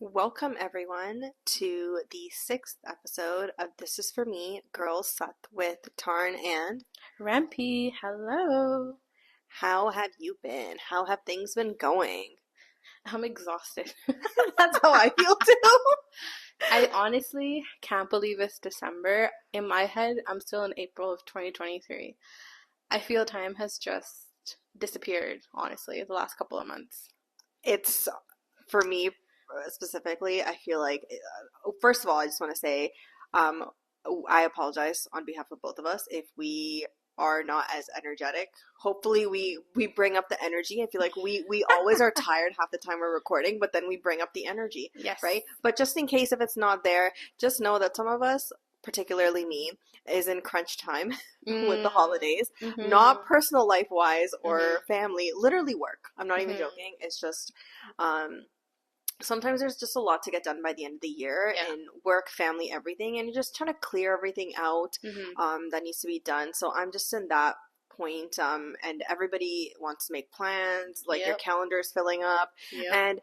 Welcome everyone to the 6th episode of This Is For Me, Girls Suck with Tarn and Rampy. Hello. how have you been? How have things been going? I'm exhausted. That's how I feel too. I honestly can't believe it's December. In my head, I'm still in April of 2023. I feel time has just disappeared, honestly, the last couple of months. It's, for me specifically, I feel like, first of all, I just want to say, I apologize on behalf of both of us if we are not as energetic. Hopefully we bring up the energy. I feel like we always are tired half the time we're recording, but then we bring up the energy. Yes. Right? But just in case if it's not there, just know that some of us, particularly me, is in crunch time with the holidays. Mm-hmm. Not personal life wise or Mm-hmm. family, literally work. I'm not even Mm-hmm. joking. It's just sometimes there's just a lot to get done by the end of the year, Yeah. and work, family, everything, and you're just trying to clear everything out Mm-hmm. that needs to be done. So I'm just in that point, and everybody wants to make plans, like your Yep. calendar is filling up. Yep. And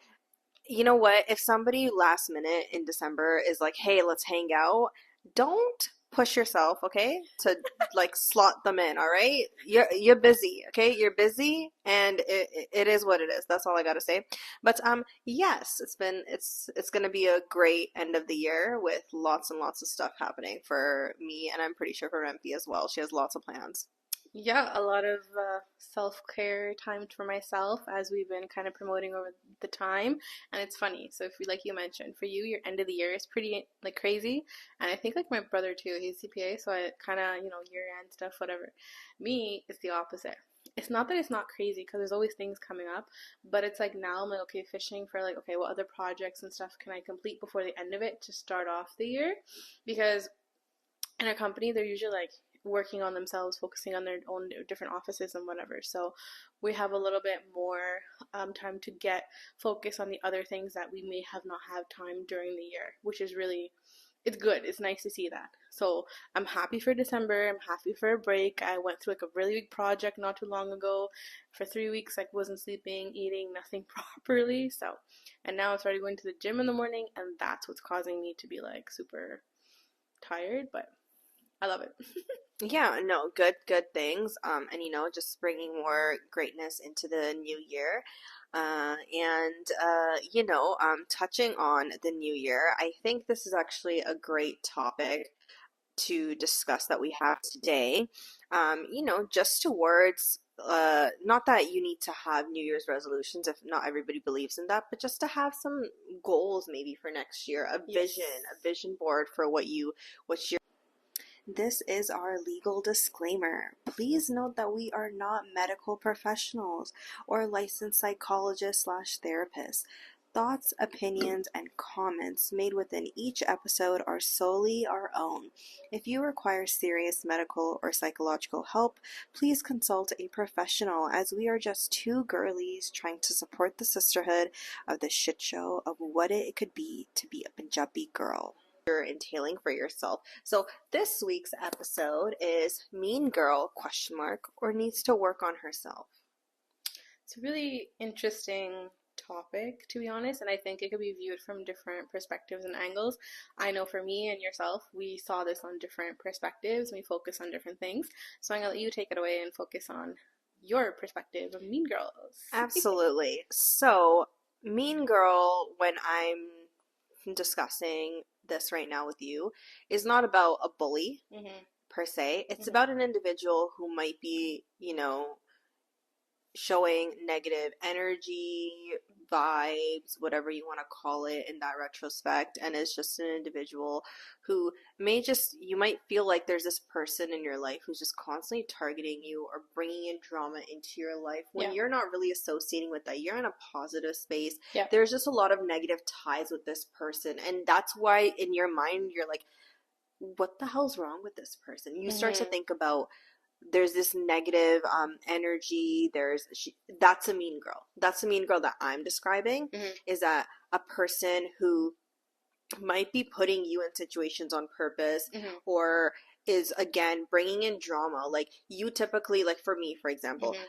you know what? If somebody last minute in December is like, hey, let's hang out, don't push yourself, okay? To like slot them in, all right? You're busy, okay? You're busy, and it is what it is. That's all I gotta say. But yes, it's gonna be a great end of the year with lots and lots of stuff happening for me, and I'm pretty sure for Rempy as well. She has lots of plans. Yeah, a lot of self-care time for myself as we've been kind of promoting over the time. And it's funny. So if you, like you mentioned, for you, your end of the year is pretty like crazy. And I think like my brother too, he's CPA, so I kind of, year-end stuff, whatever. Me, it's the opposite. It's not that it's not crazy because there's always things coming up, but it's like now I'm like, okay, fishing for like, okay, what other projects and stuff can I complete before the end of it to start off the year? Because in a company, they're usually like working on themselves, focusing on their own different offices and whatever. So we have a little bit more time to get focus on the other things that we may have not had time during the year, which is really, it's good. It's nice to see that. So I'm happy for December. I'm happy for a break. I went through like a really big project not too long ago. For 3 weeks, I wasn't sleeping, eating, nothing properly. So, and now I started going to the gym in the morning, and that's what's causing me to be like super tired, but I love it. Yeah, no, good things. And just bringing more greatness into the new year. Touching on the new year, I think this is actually a great topic to discuss that we have today. Just towards not that you need to have New Year's resolutions if not everybody believes in that, but just to have some goals maybe for next year, Yes. a vision board for what you're. This is our legal disclaimer. Please note that we are not medical professionals or licensed psychologists/therapists. Thoughts, opinions, and comments made within each episode are solely our own. If you require serious medical or psychological help, please consult a professional, as we are just two girlies trying to support the sisterhood of the shit show of what it could be to be a Punjabi girl. You're entailing for yourself. So this week's episode is mean girl ? Or needs to work on herself. It's a really interesting topic, to be honest, and I think it could be viewed from different perspectives and angles. I know for me and yourself, we saw this on different perspectives. We focus on different things. So I'm going to let you take it away and focus on your perspective of Mean Girls. Absolutely. So, mean girl, when I'm discussing this right now with you, is not about a bully per se. It's about an individual who might be, showing negative energy, vibes, whatever you want to call it in that retrospect, and it's just an individual who you might feel like there's this person in your life who's just constantly targeting you or bringing in drama into your life when you're not really associating with that. You're in a positive space. Yeah. There's just a lot of negative ties with this person, and that's why in your mind you're like, what the hell's wrong with this person? You start to think about, there's this negative energy. That's a mean girl. That's a mean girl that I'm describing. Is that a person who might be putting you in situations on purpose, or is again bringing in drama. Like you typically, like for me, for example, Hmm.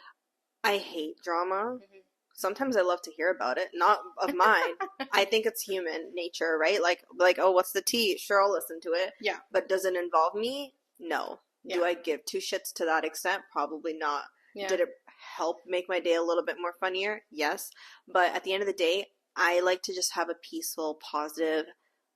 I hate drama. Hmm. Sometimes I love to hear about it, not of mine. I think it's human nature, right? Like oh, what's the tea? Sure, I'll listen to it. Yeah. But does it involve me? No. Yeah. Do I give two shits to that extent? Probably not. Yeah. Did it help make my day a little bit more funnier? Yes. But at the end of the day, I like to just have a peaceful, positive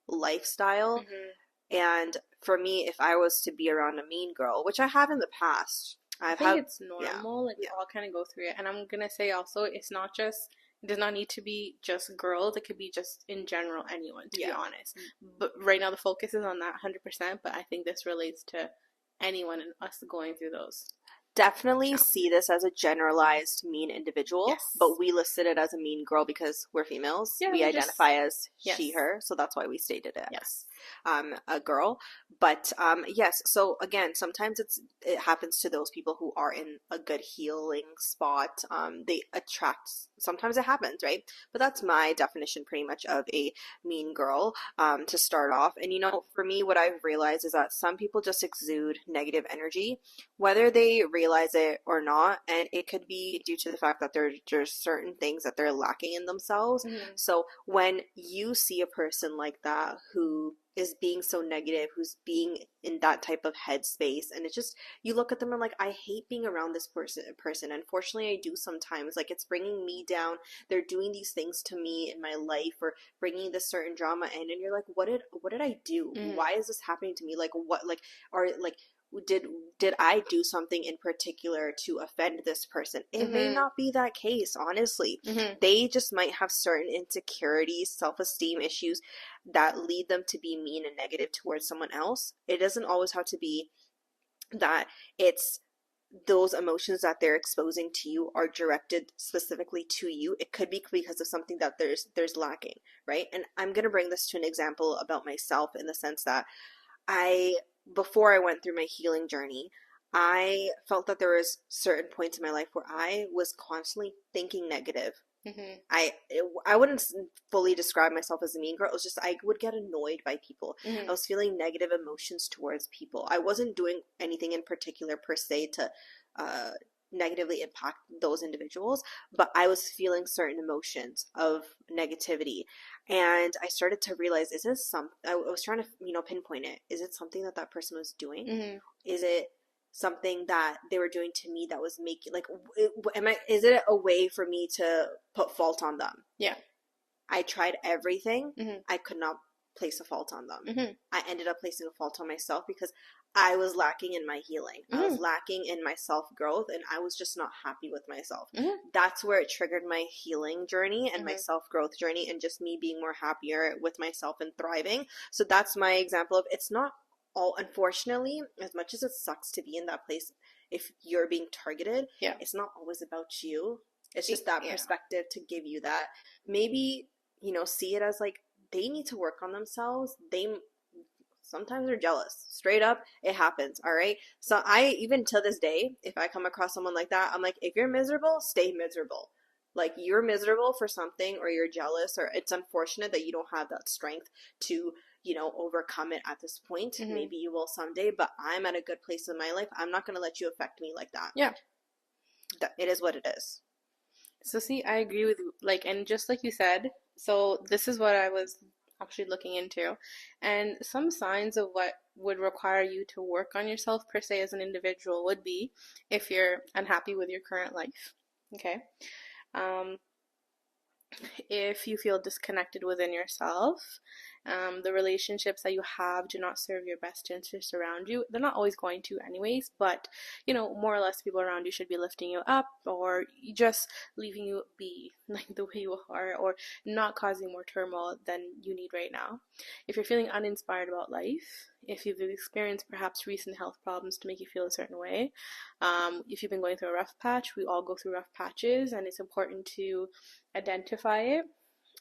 lifestyle. Hmm. And for me, if I was to be around a mean girl, which I have in the past, I I've think had, it's yeah, normal. Like we yeah, all kind of go through it. And I'm gonna say also, it's not just, it does not need to be just girls. It could be just in general anyone, to be yeah. honest. But right now the focus is on that 100%. But I think this relates to anyone and us going through those Definitely see challenges. this as a generalized mean individual, Yes. but we listed it as a mean girl because we're females. Yeah, We we just, identify as she, yes. her, so that's why we stated it as Yes. a girl. But yes, so again, sometimes it happens to those people who are in a good healing spot. They attract. Sometimes it happens, right? But that's my definition, pretty much, of a mean girl. To start off, and for me, what I've realized is that some people just exude negative energy whether they realize it or not, and it could be due to the fact that there's certain things that they're lacking in themselves. Hmm. So when you see a person like that who is being so negative, who's being in that type of headspace, and it's just you look at them and like, I hate being around this person. Unfortunately, I do sometimes. Like it's bringing me down. They're doing these things to me in my life, or bringing this certain drama in, and you're like, what did I do? Hmm. Why is this happening to me? Like what? Like are like did did I do something in particular to offend this person? It may Hmm. not be that case, honestly. Hmm. They just might have certain insecurities, self-esteem issues that lead them to be mean and negative towards someone else. It doesn't always have to be that it's those emotions that they're exposing to you are directed specifically to you. It could be because of something that there's lacking, right? And I'm going to bring this to an example about myself in the sense that I before I went through my healing journey, I felt that there was certain points in my life where I was constantly thinking negative. Hmm. I wouldn't fully describe myself as a mean girl. It was just I would get annoyed by people. I Hmm. was feeling negative emotions towards people. I wasn't doing anything in particular per se to uh, negatively impact those individuals, but I was feeling certain emotions of negativity, and I started to realize: is this some? I was trying to pinpoint it. Is it something that that person was doing? Hmm. Is it something that they were doing to me that was making like am I is it a way for me to put fault on them? Yeah. I tried everything. Hmm. I could not place a fault on them. Hmm. I ended up placing a fault on myself because I was lacking in my healing. I was Hmm. lacking in my self growth, and I was just not happy with myself. Hmm. That's where it triggered my healing journey and my Hmm. self growth journey, and just me being more happier with myself and thriving. So that's my example of it's not all, unfortunately, as much as it sucks to be in that place, if you're being targeted, Yeah. it's not always about you. It's just that Yeah. perspective to give you that. Maybe see it as like they need to work on themselves. They sometimes they're jealous. Straight up, it happens. All right. So I even to this day, if I come across someone like that, I'm like, if you're miserable, stay miserable. Like you're miserable for something, or you're jealous, or it's unfortunate that you don't have that strength to overcome it at this point. Hmm. Maybe you will someday, but I'm at a good place in my life. I'm not going to let you affect me like that. Yeah. It is what it is. So see, I agree with you. Like, and just like you said, so this is what I was actually looking into, and some signs of what would require you to work on yourself per se as an individual would be if you're unhappy with your current life. Okay. Um, if you feel disconnected within yourself, the relationships that you have do not serve your best interests around you. They're not always going to, anyways, but more or less people around you should be lifting you up or just leaving you be like the way you are, or not causing more turmoil than you need right now. If you're feeling uninspired about life, if you've experienced perhaps recent health problems to make you feel a certain way, if you've been going through a rough patch, we all go through rough patches, and it's important to identify it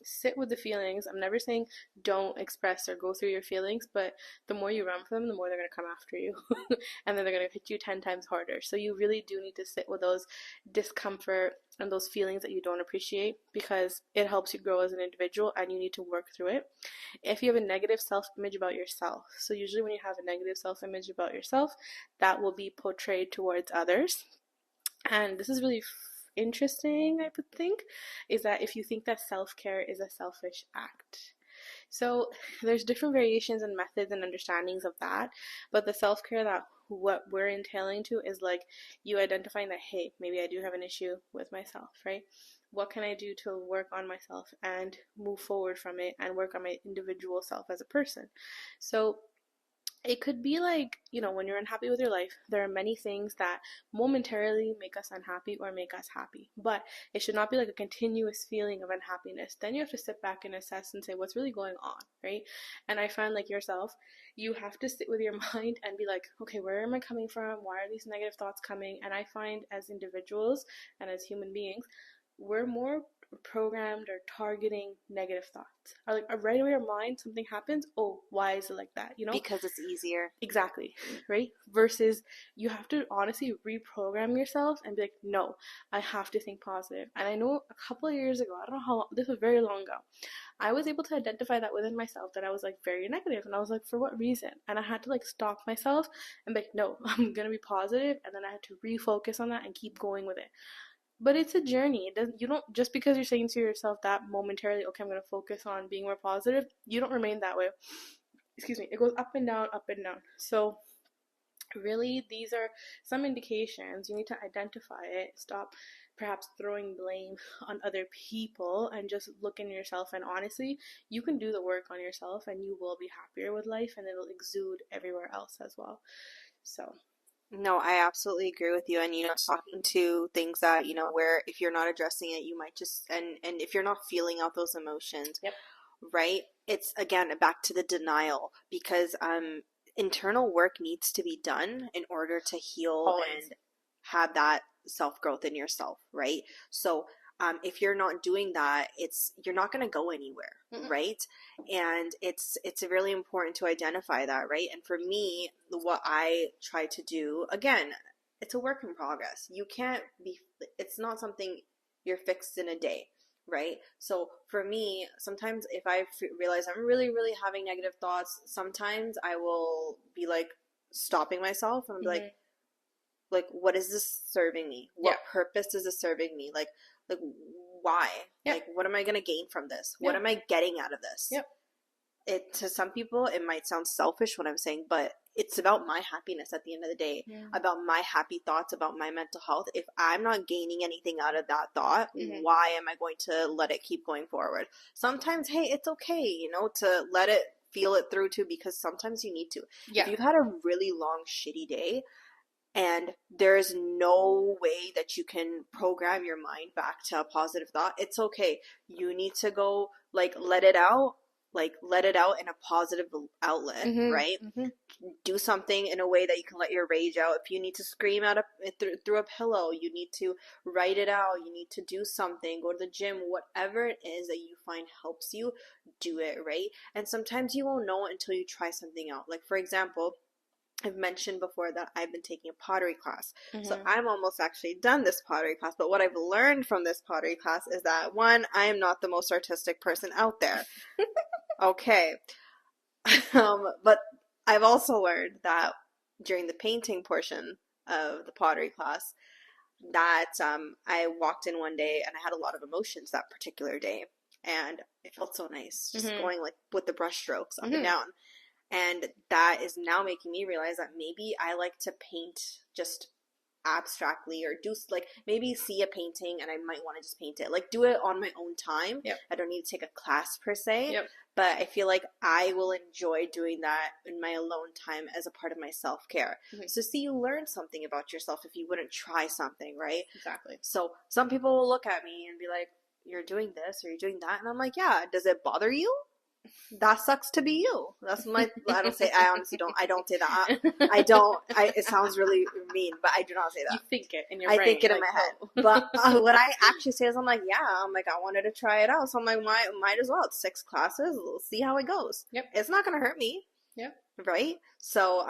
sit with the feelings. I'm never saying don't express or go through your feelings, but the more you run from them, the more they're going to come after you. And then they're going to hit you 10 times harder. So you really do need to sit with those discomfort and those feelings that you don't appreciate, because it helps you grow as an individual and you need to work through it. If you have a negative self-image about yourself, so usually when you have a negative self-image about yourself, that will be portrayed towards others. And this is really interesting, I would think, is that if you think that self-care is a selfish act. So there's different variations and methods and understandings of that, but the self-care that what we're entailing to is like you identifying that, hey, maybe I do have an issue with myself, right? What can I do to work on myself and move forward from it and work on my individual self as a person? So it could be like, when you're unhappy with your life, there are many things that momentarily make us unhappy or make us happy. But it should not be like a continuous feeling of unhappiness. Then you have to sit back and assess and say, what's really going on, right? And I find, like yourself, you have to sit with your mind and be like, okay, where am I coming from? Why are these negative thoughts coming? And I find as individuals and as human beings, we're more programmed or targeting negative thoughts. Or like right away our mind, something happens, oh, why is it like that? Because it's easier. Exactly, right? Versus you have to honestly reprogram yourself and be like, no, I have to think positive. And I know a couple of years ago, I don't know how long, this was very long ago, I was able to identify that within myself, that I was like very negative, and I was like, for what reason? And I had to like stop myself and be like, no, I'm gonna be positive, and then I had to refocus on that and keep going with it. But it's a journey. It doesn't, you don't, just because you're saying to yourself that momentarily, okay, I'm going to focus on being more positive, you don't remain that way. Excuse me. It goes up and down, up and down. So really, these are some indications. You need to identify it. Stop perhaps throwing blame on other people and just look in yourself. And honestly, you can do the work on yourself and you will be happier with life, and it'll exude everywhere else as well. So No, I absolutely agree with you. And, talking to things that, where if you're not addressing it, you might just, and if you're not feeling out those emotions, yep. right? It's again back to the denial, because internal work needs to be done in order to heal Always. and have that self growth in yourself, right? So if you're not doing that, you're not going to go anywhere, right? And it's really important to identify that, right? And for me, what I try to do, again, it's a work in progress. It's not something you're fixed in a day, right? So for me, sometimes if I realize I'm really, really having negative thoughts, sometimes I will be like stopping myself and be like, what is this serving me? What purpose is this serving me? Like why? Like, what am I going to gain from this? What am I getting out of this? To some people, it might sound selfish what I'm saying, but it's about my happiness at the end of the day, about my happy thoughts, about my mental health. If I'm not gaining anything out of that thought, why am I going to let it keep going forward? Sometimes, hey, it's okay, to let it feel it through too, because sometimes you need to. If you've had a really long, shitty day, and there's no way that you can program your mind back to a positive thought, it's okay. You need to go, let it out in a positive outlet, right? Do something in a way that you can let your rage out. If you need to scream out through a pillow, you need to write it out. You need to do something, go to the gym, whatever it is that you find helps you, do it, right? And sometimes you won't know until you try something out. Like, for example, I've mentioned before that I've been taking a pottery class. So I'm almost actually done this pottery class. But what I've learned from this pottery class is that, one, I am not the most artistic person out there. Okay. But I've also learned that during the painting portion of the pottery class that I walked in one day and I had a lot of emotions that particular day. And it felt so nice just going like with the brush strokes up and down. And that is now making me realize that maybe I like to paint just abstractly, or do like maybe see a painting and I might want to just paint it, like do it on my own time. I don't need to take a class per se, but I feel like I will enjoy doing that in my alone time as a part of my self-care. So see, you learn something about yourself if you wouldn't try something, right? Exactly. So some people will look at me and be like, you're doing this or you're doing that, and I'm like, yeah, does it bother you? That sucks to be you. That's my, I honestly don't, I don't say that. I don't, it sounds really mean, but I do not say You that. think it in your I brain, think it in like, my head. oh. But what I actually say is, I'm like, yeah, I'm like, I wanted to try it out. So I'm like, might as well. It's 6 classes. We'll see how it goes. Yep. It's not going to hurt me. Yep. Right? So,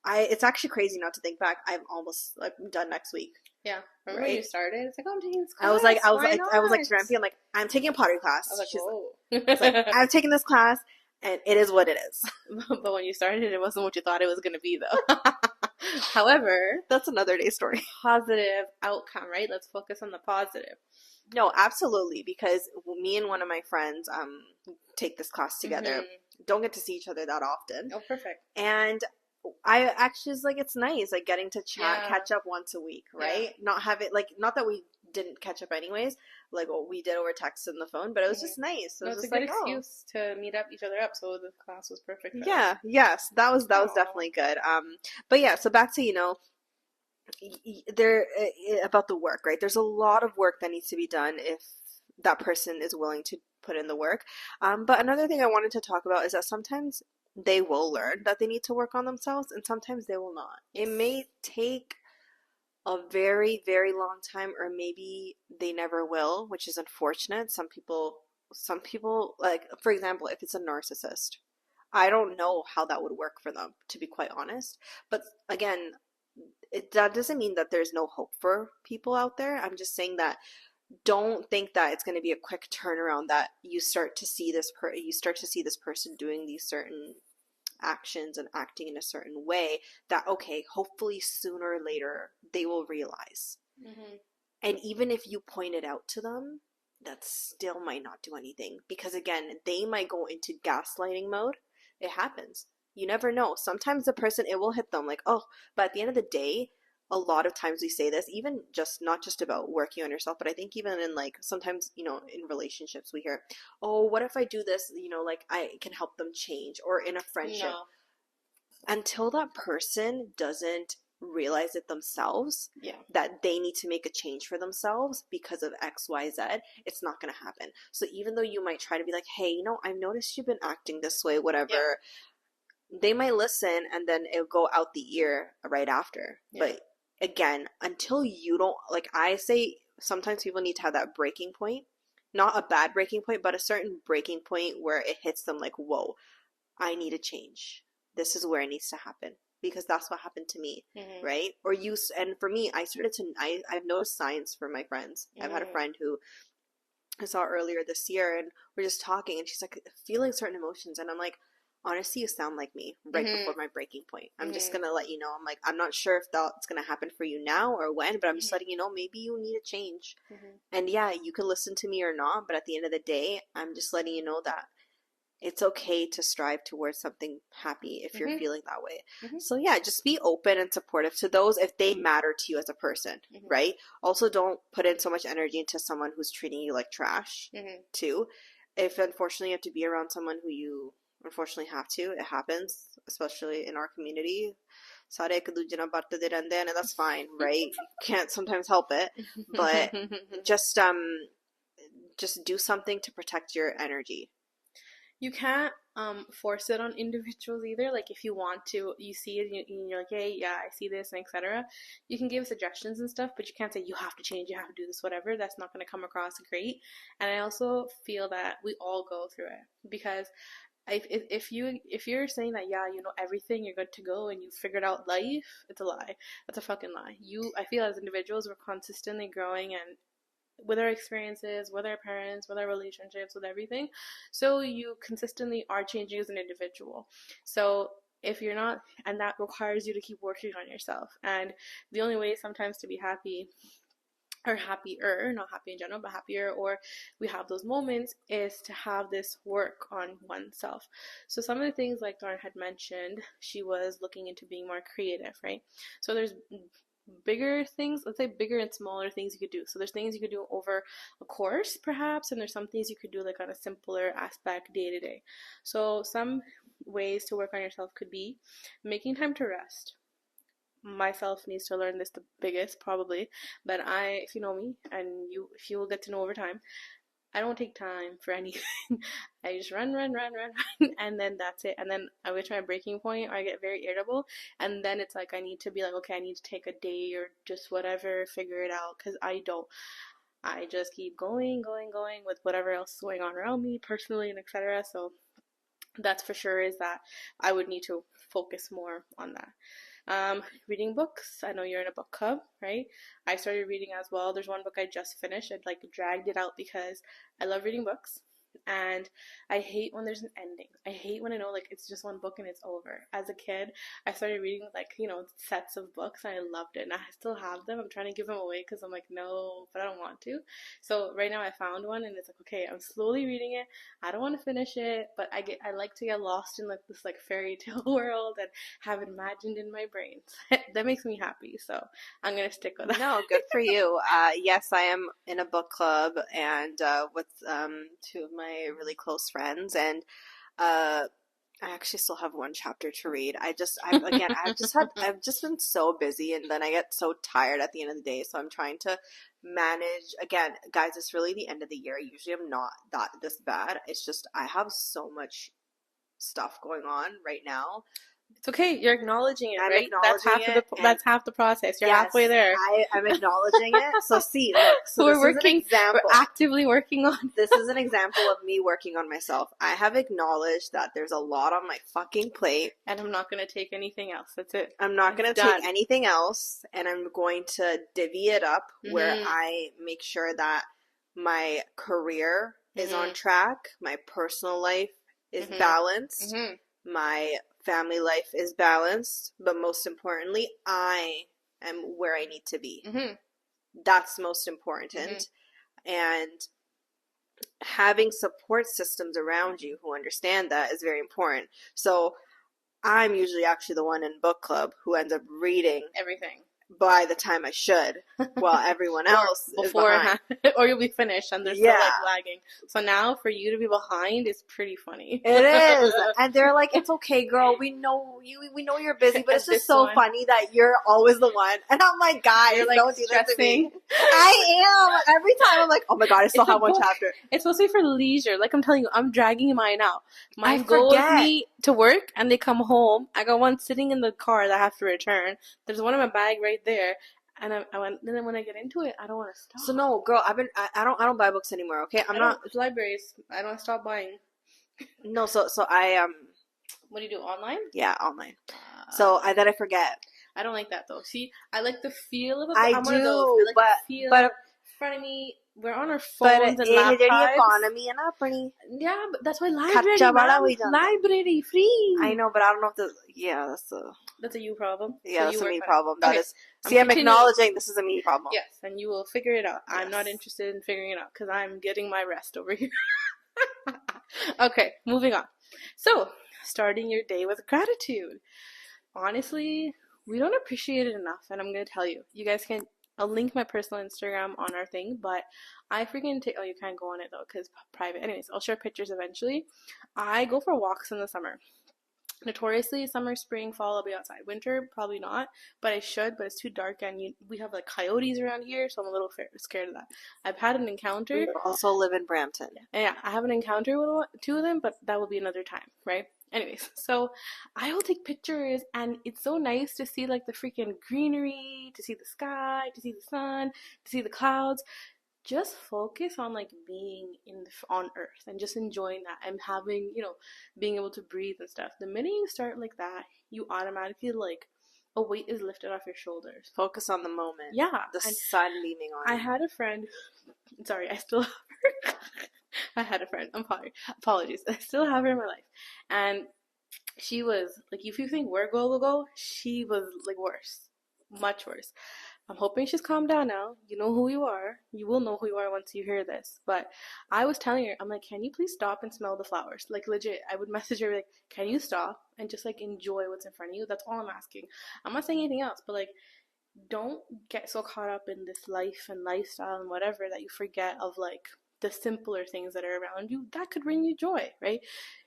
it's actually crazy not to think back. I'm almost like done next week. Yeah. Remember Right? when you started? It's like, oh, I'm taking this class. I was like to Rampy, I'm like, I'm taking a pottery class. I was like, She's whoa. it's like, I've taken this class and it is what it is. But when you started, it wasn't what you thought it was going to be, though. However, That's another day story. positive outcome, right? Let's focus on the positive. No, absolutely, because me and one of my friends take this class together. Don't get to see each other that often. Oh, perfect. And I actually was like, it's nice, like getting to chat, Yeah. catch up once a week, right? Not have it like, not that we didn't catch up anyways, like we did over text and the phone, but it was just nice. No, It was it's a just good like, oh. excuse to meet up each other up. So the class was perfect. For Yeah, that. yes, that was definitely good. But yeah, so back to there about the work, right? There's a lot of work that needs to be done if that person is willing to put in the work. But another thing I wanted to talk about is that sometimes they will learn that they need to work on themselves, and sometimes they will not. It may take a very, very long time, or maybe they never will, which is unfortunate. Some people, like, for example, if it's a narcissist, I don't know how that would work for them, to be quite honest. But again, that doesn't mean that there's no hope for people out there. I'm just saying that don't think that it's going to be a quick turnaround, that you start to see this person doing these certain actions and acting in a certain way, that okay, hopefully sooner or later they will realize. And even if you point it out to them, that still might not do anything, because again, they might go into gaslighting mode. It happens. You never know. Sometimes the person, it will hit them like, oh, but at the end of the day, a lot of times we say this, even just not just about working on yourself, but I think even in like sometimes, in relationships we hear, oh, what if I do this, like I can help them change, or in a friendship. No. Until that person doesn't realize it themselves, that they need to make a change for themselves because of XYZ, it's not going to happen. So even though you might try to be like, hey, I've noticed you've been acting this way, whatever, they might listen and then it'll go out the ear right after. But again, until you don't, like I say, sometimes people need to have that breaking point, not a bad breaking point, but a certain breaking point where it hits them like, whoa, I need a change. This is where it needs to happen, because that's what happened to me, right? And for me, I've noticed signs for my friends. I've had a friend who I saw earlier this year, and we're just talking, and she's like feeling certain emotions, and I'm like, honestly, you sound like me right before my breaking point. I'm just gonna let you know. I'm like, I'm not sure if that's gonna happen for you now or when, but I'm just letting you know, maybe you need a change. And yeah, you can listen to me or not, but at the end of the day, I'm just letting you know that it's okay to strive towards something happy if you're feeling that way. So yeah, just be open and supportive to those if they matter to you as a person, right? Also, don't put in so much energy into someone who's treating you like trash, too. If unfortunately you have to be around someone who you unfortunately have to, it happens, especially in our community. Sare ek duje na batte de rehande hain, and that's fine, right? Can't sometimes help it, but just do something to protect your energy. You can't force it on individuals either. Like if you want to, you see it and you're like, hey, yeah, I see this and etc. You can give suggestions and stuff, but you can't say you have to change, you have to do this, whatever. That's not going to come across great. And I also feel that we all go through it, because if you're saying that you know everything, you're good to go, and you figured out life, it's a lie. That's a fucking lie. I feel as individuals, we're consistently growing, and with our experiences, with our parents, with our relationships, with everything. So you consistently are changing as an individual. So if you're not, and that requires you to keep working on yourself. And the only way sometimes to be happy, or happier, not happy in general, but happier, or we have those moments, is to have this work on oneself. So some of the things like Lauren had mentioned, she was looking into being more creative, right? So there's bigger things, let's say bigger and smaller things you could do. So there's things you could do over a course perhaps, and there's some things you could do like on a simpler aspect day to day. So some ways to work on yourself could be making time to rest. Myself needs to learn this the biggest probably, but if you know me, and if you will get to know over time, I don't take time for anything. I just run, run, run, run, run, and then that's it. And then I reach my breaking point, or I get very irritable, and then it's like I need to be like, okay, I need to take a day or just whatever, figure it out, because I don't. I just keep going, going, going with whatever else is going on around me, personally and etc. So that's for sure is that I would need to focus more on that. Reading books. I know you're in a book club, right? I started reading as well. There's one book I just finished. I like dragged it out because I love reading books. And I hate when there's an ending. I hate when I know like it's just one book and it's over. As a kid, I started reading like, sets of books and I loved it. And I still have them. I'm trying to give them away because I'm like, no, but I don't want to. So right now I found one and it's like, okay, I'm slowly reading it. I don't want to finish it, but I like to get lost in like this like fairy tale world and have it imagined in my brain. That makes me happy. So I'm gonna stick with that. No, good for you. Yes, I am in a book club and with two of my really close friends, and I actually still have one chapter to read. I've just been so busy, and then I get so tired at the end of the day. So I'm trying to manage. Again, guys, it's really the end of the year. Usually I'm not this bad. It's just I have so much stuff going on right now. It's okay. You're acknowledging it, I'm right? acknowledging That's half the process. You're yes, halfway there. I'm acknowledging it. So see, look. So We're working. We're actively working on. This is an example of me working on myself. I have acknowledged that there's a lot on my fucking plate, and I'm not going to take anything else. That's it. I'm not going to take anything else, and I'm going to divvy it up where I make sure that my career is on track, my personal life is balanced, my family life is balanced, but most importantly, I am where I need to be. That's most important. And having support systems around you who understand that is very important. So I'm usually actually the one in book club who ends up reading everything by the time I should, while everyone else is behind. Or you'll be finished and they're still like lagging. So now for you to be behind is pretty funny. It is, and they're like, "It's okay, girl. We know you. We know you're busy, but it's just so funny that you're always the one." And I'm like, "Guys, like, don't do that to me." I am every time. I'm like, "Oh my god, I still have one chapter." It's supposed to be for leisure. Like I'm telling you, I'm dragging mine out. My goal is me to work, and they come home. I got one sitting in the car that I have to return. There's one in my bag right there, and then when I get into it, I don't want to stop. So no, girl, I don't buy books anymore. Okay, It's libraries. I don't stop buying. No, so I What do you do, online? Yeah, online. So I forget. I don't like that though. See, I like the feel of it. I do, but in front of me. We're on our phones and laptops. Yeah, but that's why library free. I know, but I don't know if that's a you problem. Yeah, that's a me problem. That is. See, I'm acknowledging this is a me problem. Yes, and you will figure it out. Yes. I'm not interested in figuring it out because I'm getting my rest over here. Okay, moving on. So, starting your day with gratitude. Honestly, we don't appreciate it enough, and I'm going to tell you. You guys can, I'll link my personal Instagram on our thing, but I freaking take, you can't go on it though, because private. Anyways, I'll share pictures eventually. I go for walks in the summer. Notoriously, summer, spring, fall, I'll be outside. Winter, probably not, but I should, but it's too dark, and we have like coyotes around here, so I'm a little scared of that. I've had an encounter. We also live in Brampton. Yeah, I have an encounter with two of them, but that will be another time, right? Anyways, so I will take pictures, and it's so nice to see like the freaking greenery, to see the sky, to see the sun, to see the clouds. Just focus on like being on earth and just enjoying that and having, being able to breathe and stuff. The minute you start like that, you automatically like a weight is lifted off your shoulders. Focus on the moment. Yeah. The sun beaming on you. I had a friend, sorry, I still have her. I had a friend, apologies. I still have her in my life. And she was like, if you think we're go, she was like worse, much worse. I'm hoping she's calmed down now. You know who you are. You will know who you are once you hear this. But I was telling her, I'm like, can you please stop and smell the flowers? Like, legit, I would message her, like, can you stop and just, like, enjoy what's in front of you? That's all I'm asking. I'm not saying anything else, but, like, don't get so caught up in this life and lifestyle and whatever that you forget of, like, the simpler things that are around you. That could bring you joy, right?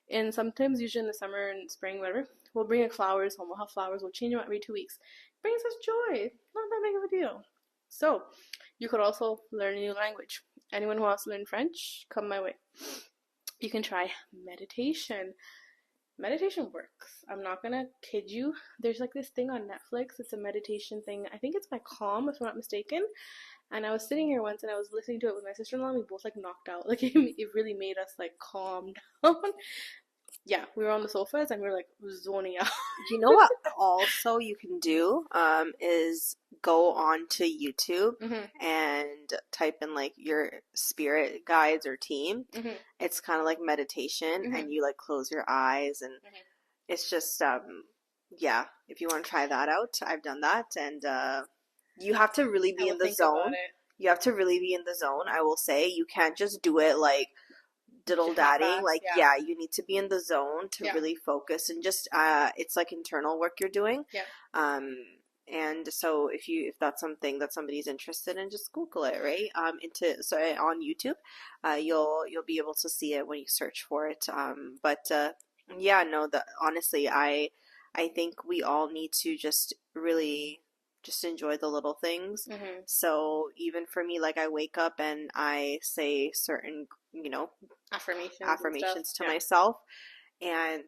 And sometimes, usually in the summer and spring, whatever, we'll bring in flowers home. We'll have flowers. We'll change them every 2 weeks. Brings us joy. Not that big of a deal. So, you could also learn a new language. anyone who wants to learn French, come my way. You can try meditation. Meditation works. I'm not gonna kid you. There's like this thing on Netflix. It's a meditation thing. I think it's by Calm, if I'm not mistaken. And I was sitting here once and I was listening to it with my sister-in-law, and we both like knocked out. Like it really made us like calm down. Yeah, we were on the sofas and we were like zoning out. You know what also you can do is go on to YouTube and type in like your spirit guides or team. It's kind of like meditation and you like close your eyes and it's just yeah, if you want to try that out, I've done that and you have to really be in the zone. You have to really be in the zone, I will say. You can't just do it like diddle-dadding. Like, yeah, you need to be in the zone to really focus and just, it's like internal work you're doing. Yeah. And so if that's something that somebody's interested in, just Google it, right? On YouTube, you'll be able to see it when you search for it. Yeah, no, honestly, I think we all need to just really just enjoy the little things. So even for me, like I wake up and I say certain, affirmations to myself, and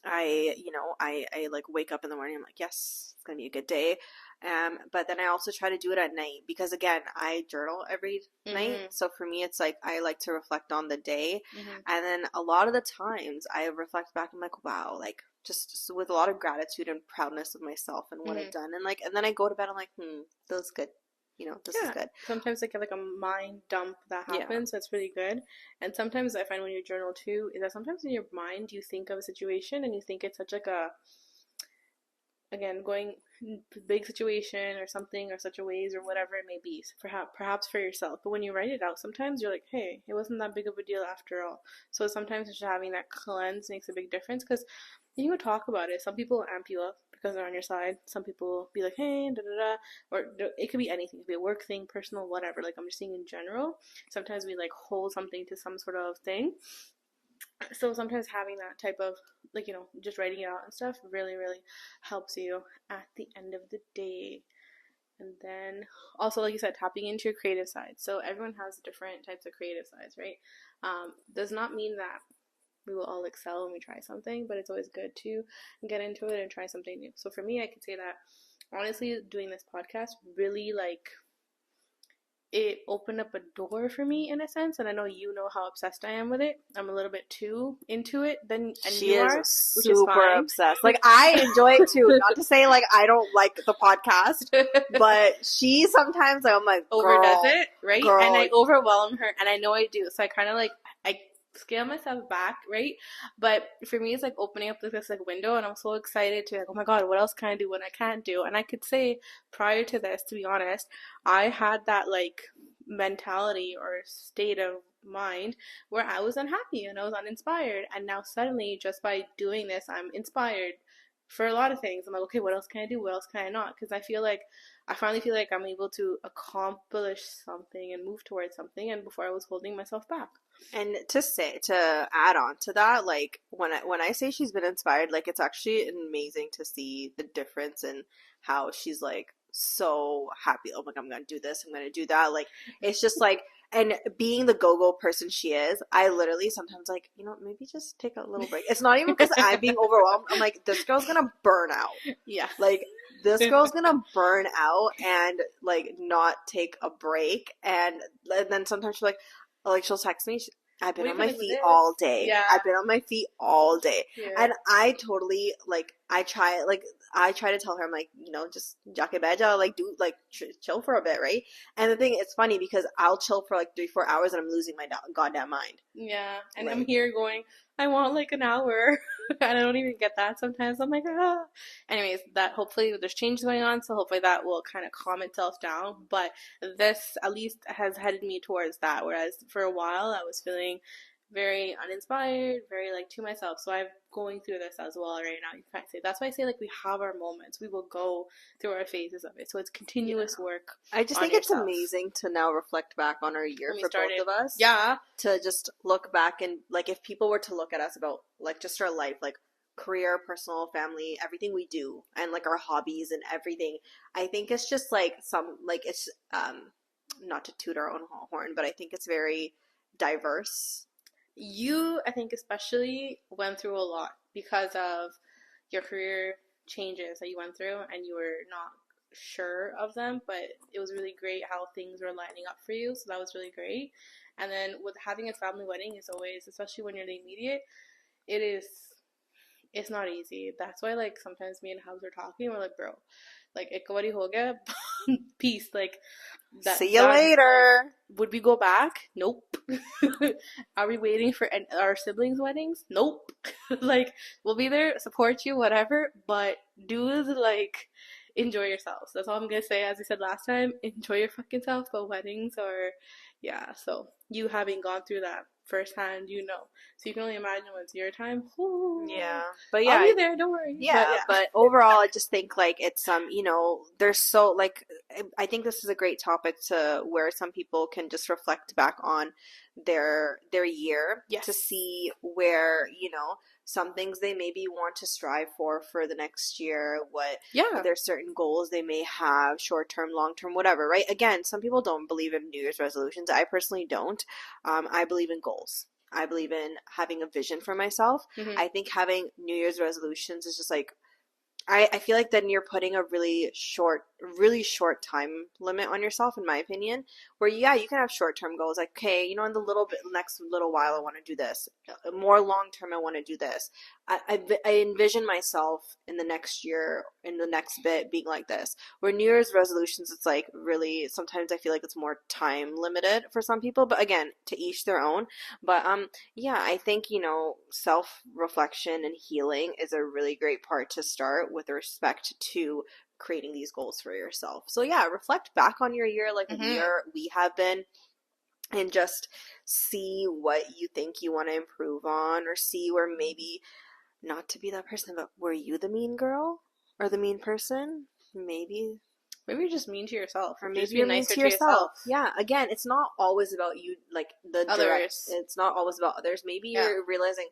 I like wake up in the morning, I'm like, yes, it's gonna be a good day. But then I also try to do it at night because again, I journal every night. So for me, it's like I like to reflect on the day, and then a lot of the times I reflect back. I'm like, wow, like just with a lot of gratitude and proudness of myself and what I've done, and then I go to bed. I'm like, feels good. This is good. Sometimes I get like a mind dump that happens. So it's really good. And sometimes I find when you journal too, is that sometimes in your mind you think of a situation and you think it's such like going big situation or something or such a ways or whatever it may be, perhaps for yourself. But when you write it out, sometimes you're like, hey, it wasn't that big of a deal after all. So sometimes just having that cleanse makes a big difference because you can talk about it. Some people amp you up because they're on your side. Some people be like, hey, da da da, or it could be anything. It could be a work thing, personal, whatever. Like I'm just saying in general. Sometimes we like hold something to some sort of thing. So sometimes having that type of just writing it out and stuff really, really helps you at the end of the day. And then also, like you said, tapping into your creative side. So everyone has different types of creative sides, right? Does not mean that we will all excel when we try something, but it's always good to get into it and try something new. So for me, I could say that honestly, doing this podcast really it opened up a door for me in a sense, and I know you know how obsessed I am with it. I'm a little bit too into it than she you is are, super which is fine. Obsessed. Like I enjoy it too. Not to say like I don't like the podcast, but she sometimes I'm like overdoes it, right? Girl. And I overwhelm her, and I know I do. So I kind of I scale myself back, right? But for me, it's like opening up this like window, and I'm so excited to oh my god, what else can I do when I can't do? And I could say prior to this, to be honest, I had that like mentality or state of mind where I was unhappy and I was uninspired, and now suddenly just by doing this, I'm inspired for a lot of things. I'm like, okay, what else can I do? What else can I not? Because I finally feel like I'm able to accomplish something and move towards something, and before I was holding myself back. And to add on to that, like when I say she's been inspired, like it's actually amazing to see the difference in how she's like so happy. Oh my god, I'm gonna do this, I'm gonna do that. Like it's just like, and being the go-go person she is, I literally sometimes like, maybe just take a little break. It's not even because I'm being overwhelmed. I'm like, this girl's gonna burn out. Yeah. Like this girl's gonna burn out and like not take a break. And then sometimes she's like she'll text me, I've been on my feet all day. Yeah. I've been on my feet all day. Yeah. And I totally, like, I try to tell her, I'm like, just jake beja, like, do, like, chill for a bit, right? And the thing, it's funny because I'll chill for, like, 3-4 hours and I'm losing my goddamn mind. Yeah. And I'm here going, I want, like, an hour. And I don't even get that sometimes. I'm like, ah. Anyways, that hopefully there's change going on, so hopefully that will kind of calm itself down. But this at least has headed me towards that, whereas for a while I was feeling very uninspired, very like to myself. So I'm going through this as well right now. You can't say that's why I say like we have our moments. We will go through our phases of it. So it's continuous work. I just think it's amazing to now reflect back on our year for both of us. Yeah. To just look back and like if people were to look at us about like just our life, like career, personal, family, everything we do, and like our hobbies and everything, I think it's just like it's not to toot our own horn, but I think it's very diverse. You, I think, especially went through a lot because of your career changes that you went through, and you were not sure of them, but it was really great how things were lining up for you. So that was really great. And then with having a family wedding is always, especially when you're the immediate, it is it's not easy. That's why like sometimes me and Hubs are talking, we're like, bro, like ek baari ho gaya, peace. Like See you that later. would we go back? Nope. Are we waiting for our siblings' weddings? Nope. Like we'll be there, support you, whatever, but do is like enjoy yourselves. That's all I'm gonna say. As I said last time, enjoy your fucking self. But weddings are, yeah. So you having gone through that firsthand, you know. So you can only imagine when it's your time. Yeah, Ooh, but I'll yeah, be there. Don't worry. But yeah, yeah. but overall, I just think like it's you know, there's so like I think this is a great topic to where some people can just reflect back on their year to Yes. see where, you know, some things they maybe want to strive for the next year, what Yeah. there's certain goals they may have, short term, long term, whatever, right? Again, some people don't believe in New Year's resolutions. I personally don't. I believe in goals. I believe in having a vision for myself. Hmm. I think having New Year's resolutions is just like I feel like then you're putting a really short time limit on yourself, in my opinion. Where yeah, you can have short term goals, like okay, you know, in the next little while, I want to do this. More long term, I want to do this. I envision myself in the next year, in the next bit, being like this. Where New Year's resolutions, it's like really sometimes I feel like it's more time limited for some people, but again, to each their own. But yeah, I think, you know, self reflection and healing is a really great part to start with respect to creating these goals for yourself. So yeah, reflect back on your year like Hmm. we have been, and just see what you think you want to improve on, or see where maybe, not to be that person, but were you the mean girl or the mean person? Maybe, Maybe you're just mean to yourself. or Just maybe be you're mean nicer to to yourself. yourself. Yeah, again, it's not always about you, like the direct, Others. it's not always about others. Maybe Yeah. you're realizing,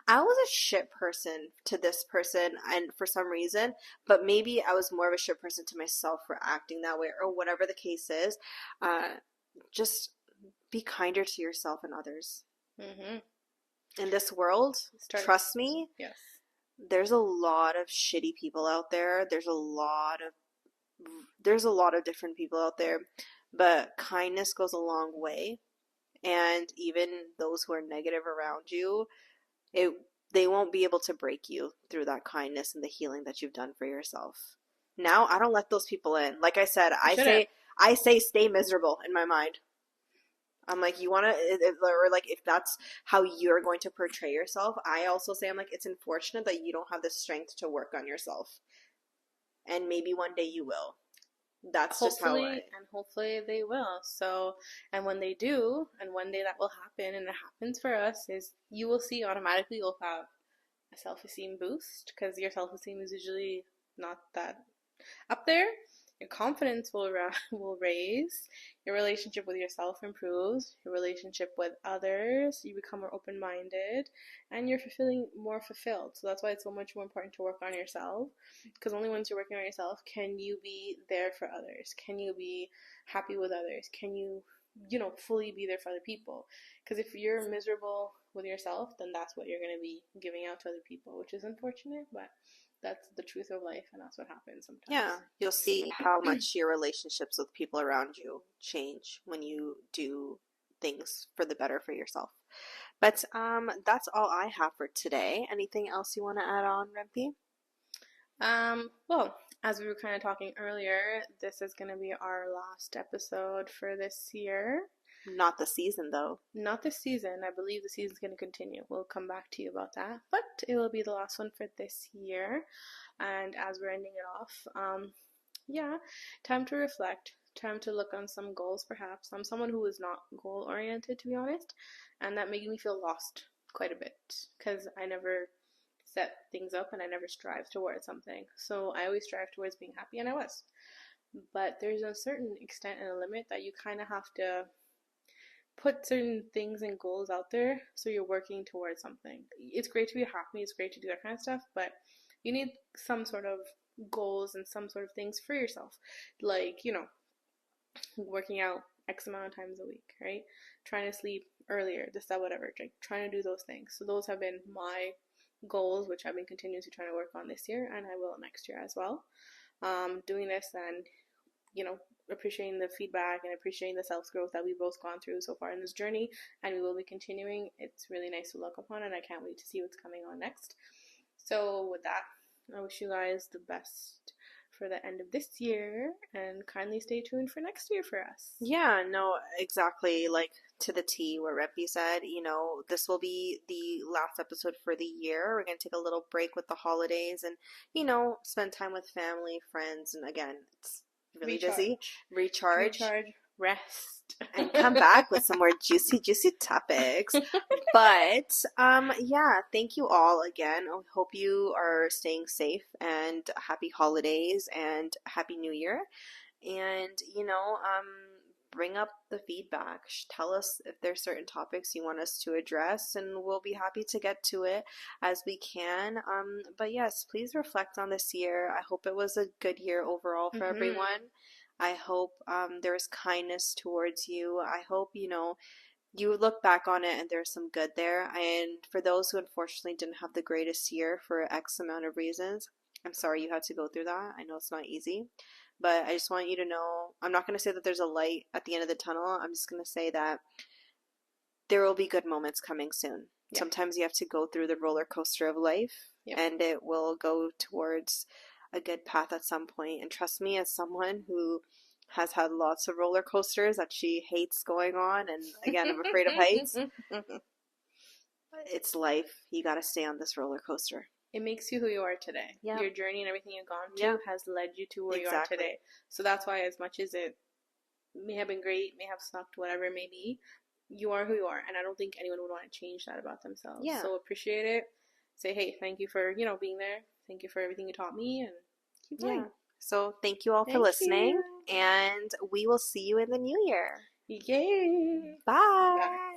I was a shit person to this person and for some reason, but maybe I was more of a shit person to myself for acting that way, or whatever the case is. Just be kinder to yourself and others. Hmm. In this world, Start. trust me, Yes. there's a lot of shitty people out there. There's a lot of different people out there, but kindness goes a long way. And even those who are negative around you, it they won't be able to break you through that kindness and the healing that you've done for yourself. Now, I don't let those people in. Like I said, You shouldn't. I say stay miserable in my mind. I'm like, you want to, or like, if that's how you're going to portray yourself, I also say, I'm like, it's unfortunate that you don't have the strength to work on yourself. And maybe one day you will. That's just how I. Hopefully, and hopefully they will. So, and when they do, and one day that will happen, and it happens for us, is you will see automatically you'll have a self-esteem boost because your self-esteem is usually not that up there. Your confidence will will raise. Your relationship with yourself improves. Your relationship with others, you become more open-minded, and you're fulfilling more fulfilled. So that's why it's so much more important to work on yourself. Because only once you're working on yourself can you be there for others. Can you be happy with others? Can you fully be there for other people? Because if you're miserable with yourself, then that's what you're going to be giving out to other people, which is unfortunate, but that's the truth of life, and that's what happens sometimes. Yeah, you'll see how much your relationships with people around you change when you do things for the better for yourself. But that's all I have for today. Anything else you want to add on, Rempi? Well, as we were kind of talking earlier, this is going to be our last episode for this year. Not the season, though. Not this season. I believe the season's going to continue. We'll come back to you about that. But it will be the last one for this year. And as we're ending it off, yeah, time to reflect. Time to look on some goals, perhaps. I'm someone who is not goal oriented, to be honest. And that made me feel lost quite a bit because I never set things up and I never strive towards something. So I always strive towards being happy, and I was. But there's a certain extent and a limit that you kind of have to put certain things and goals out there so you're working towards something. It's great to be happy, it's great to do that kind of stuff, but you need some sort of goals and some sort of things for yourself. Like, working out X amount of times a week, right? Trying to sleep earlier, this, that, whatever, like trying to do those things. So those have been my goals, which I've been continuously trying to work on this year, and I will next year as well. Doing this and, you know, appreciating the feedback and appreciating the self growth that we've both gone through so far in this journey, and we will be continuing. It's really nice to look upon, and I can't wait to see what's coming on next. So, with that, I wish you guys the best for the end of this year, and kindly stay tuned for next year for us. Yeah, no, exactly. Like to the T, what Rempe said, this will be the last episode for the year. We're going to take a little break with the holidays and, spend time with family, friends. And again, it's really busy. Recharge. Rest. And come back with some more juicy, juicy topics. But yeah, thank you all again. I hope you are staying safe, and happy holidays and happy new year. And bring up the feedback. Tell us if there's certain topics you want us to address, and we'll be happy to get to it as we can. But yes, please reflect on this year. I hope it was a good year overall for everyone. I hope there was kindness towards you. I hope, you look back on it and there's some good there. And for those who unfortunately didn't have the greatest year for X amount of reasons, I'm sorry you had to go through that. I know it's not easy. But I just want you to know, I'm not going to say that there's a light at the end of the tunnel. I'm just going to say that there will be good moments coming soon. Yeah. Sometimes you have to go through the roller coaster of life, and it will go towards a good path at some point. And trust me, as someone who has had lots of roller coasters that she hates going on, and again, I'm afraid of heights. It's life. You got to stay on this roller coaster. It makes you who you are today. Yeah. Your journey and everything you've gone to has led you to where you are today. So that's why, as much as it may have been great, may have sucked, whatever it may be, you are who you are. And I don't think anyone would want to change that about themselves. Yeah. So appreciate it. Say, hey, thank you for, being there. Thank you for everything you taught me, and keep going. Yeah. So thank you all for listening, and we will see you in the new year. Yay! Bye! Bye.